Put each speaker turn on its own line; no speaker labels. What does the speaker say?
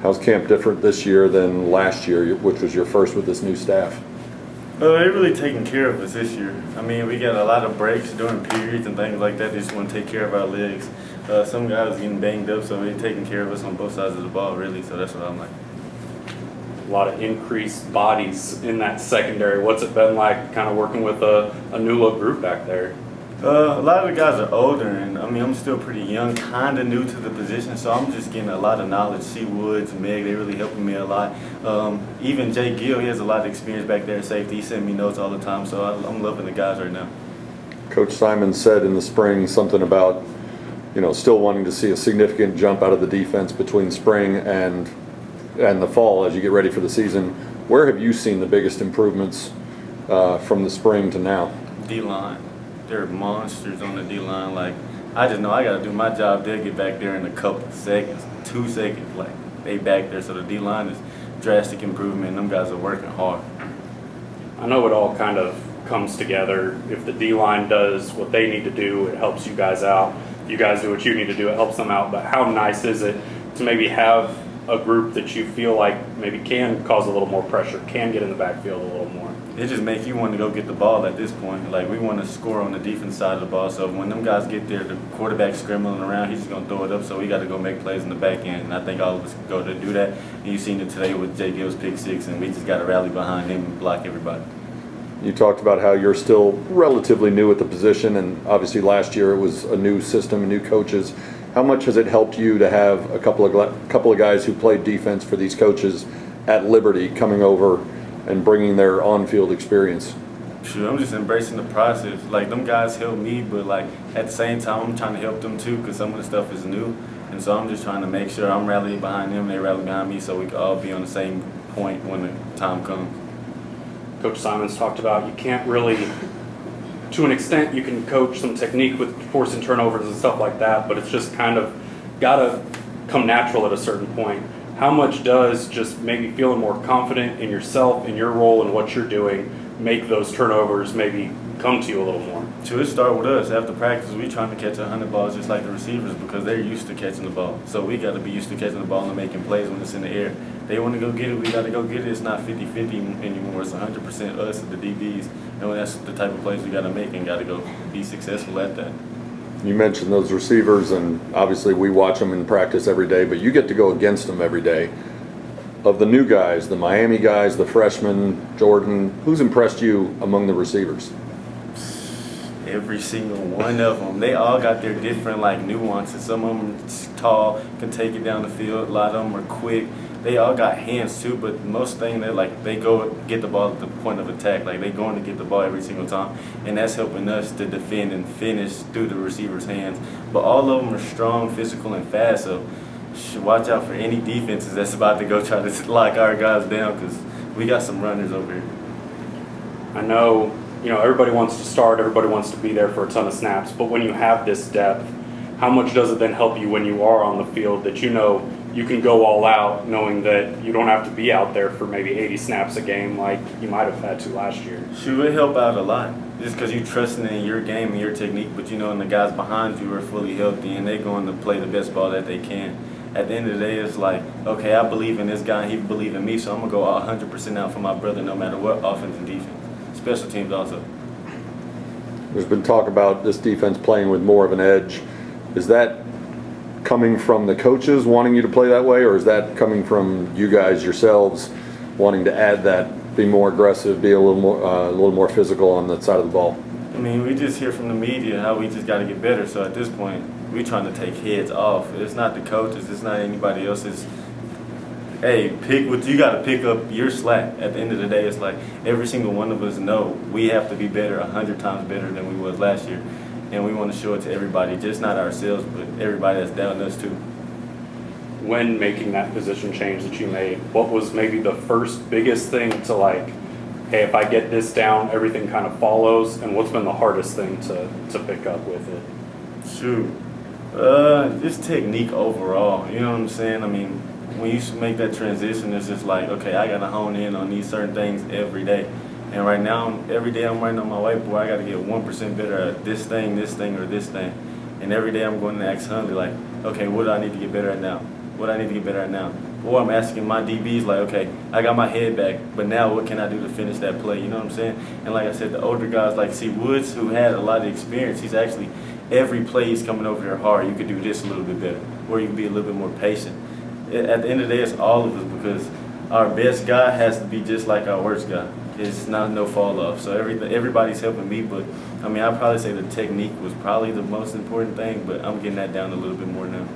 How's camp different this year than last year, which was your first with this new staff?
They're really taking care of us this year. I mean, we got a lot of breaks during periods and things like that. They just want to take care of our legs. Some guys getting banged up, so they're taking care of us on both sides of the ball, really. So that's what I'm like.
A lot of increased bodies in that secondary. What's it been like kind of working with a new look group back there?
A lot of the guys are older, and I mean, I'm still pretty young, kind of new to the position, so I'm just getting a lot of knowledge. C. Woods, Meg, they really helping me a lot. Even Jay Gill, he has a lot of experience back there at safety. He sends me notes all the time, so I'm loving the guys right now.
Coach Simon said in the spring something about, still wanting to see a significant jump out of the defense between spring and the fall as you get ready for the season. Where have you seen the biggest improvements from the spring to now?
D-line. They're monsters on the D-line. Like, I just know I got to do my job. They'll get back there in a couple seconds, 2 seconds. Like, they back there. So the D-line is drastic improvement, and them guys are working hard.
I know it all kind of comes together. If the D-line does what they need to do, it helps you guys out. You guys do what you need to do, it helps them out. But how nice is it to maybe have a group that you feel like maybe can cause a little more pressure, can get in the backfield a little more?
It just makes you want to go get the ball at this point. Like, we want to score on the defense side of the ball. So when them guys get there, the quarterback's scrambling around, he's just going to throw it up. So we got to go make plays in the back end. And I think all of us can go to do that. And you've seen it today with Jay Gill's pick six, and we just got to rally behind him and block everybody.
You talked about how you're still relatively new at the position, and obviously last year it was a new system and new coaches. How much has it helped you to have a couple of guys who played defense for these coaches at Liberty coming over and bringing their on-field experience?
Sure, I'm just embracing the process. Like, them guys help me, but like at the same time, I'm trying to help them too, because some of the stuff is new, and so I'm just trying to make sure I'm rallying behind them, they rally behind me, so we can all be on the same point when the time comes.
Coach Simon's talked about you can't really, to an extent, you can coach some technique with forcing turnovers and stuff like that, but it's just kind of got to come natural at a certain point. How much does just maybe feeling more confident in yourself, in your role, and what you're doing, make those turnovers maybe come to you a little more?
So it started with us. After practice, we trying to catch 100 balls just like the receivers, because they're used to catching the ball. So we got to be used to catching the ball and making plays when it's in the air. They want to go get it, we got to go get it. It's not 50-50 anymore. It's 100% us and the DBs. And that's the type of plays we got to make and got to go be successful at that.
You mentioned those receivers, and obviously we watch them in practice every day, but you get to go against them every day. Of the new guys, the Miami guys, the freshmen, Jordan, who's impressed you among the receivers?
Every single one of them. They all got their different nuances. Some of them are tall, can take it down the field. A lot of them are quick. They all got hands too, but most thing they go get the ball at the point of attack. Like, they going to get the ball every single time, and that's helping us to defend and finish through the receiver's hands. But all of them are strong, physical, and fast. So watch out for any defenses that's about to go try to lock our guys down, because we got some runners over here.
I know, everybody wants to start, everybody wants to be there for a ton of snaps, but when you have this depth, how much does it then help you when you are on the field that you can go all out, knowing that you don't have to be out there for maybe 80 snaps a game like you might have had to last year?
Sure, it help out a lot. Just because you're trusting in your game and your technique, but and the guys behind you are fully healthy and they're going to play the best ball that they can. At the end of the day, it's like, okay, I believe in this guy and he believes in me, so I'm going to go 100% out for my brother no matter what, offense and defense. Special teams also.
There's been talk about this defense playing with more of an edge. Is that coming from the coaches wanting you to play that way, or is that coming from you guys yourselves wanting to add that, be more aggressive, be a little more physical on the side of the ball?
I mean, we just hear from the media how we just got to get better. So at this point, we're trying to take heads off. It's not the coaches. It's not anybody else. It's, hey, pick what you got to pick up your slack. At the end of the day, it's like every single one of us know we have to be better, 100 times better than we was last year. And we want to show it to everybody, just not ourselves, but everybody that's down us too.
When making that position change that you made, what was maybe the first biggest thing to hey, if I get this down, everything kind of follows, and what's been the hardest thing to pick up with it?
Shoot. Just technique overall, you know what I'm saying? I mean, when you make that transition, it's just like, okay, I got to hone in on these certain things every day. And right now, every day I'm writing on my whiteboard, I got to get 1% better at this thing, or this thing. And every day I'm going to ask Hundley, okay, what do I need to get better at now? What do I need to get better at now? Or I'm asking my DBs, like, okay, I got my head back, but now what can I do to finish that play? You know what I'm saying? And like I said, the older guys, like, see, Woods, who had a lot of experience, he's actually, every play he's coming over there hard, you could do this a little bit better, or you can be a little bit more patient. At the end of the day, it's all of us, because our best guy has to be just like our worst guy. It's not no fall off. So everybody's helping me, but I mean, I'd probably say the technique was probably the most important thing, but I'm getting that down a little bit more now.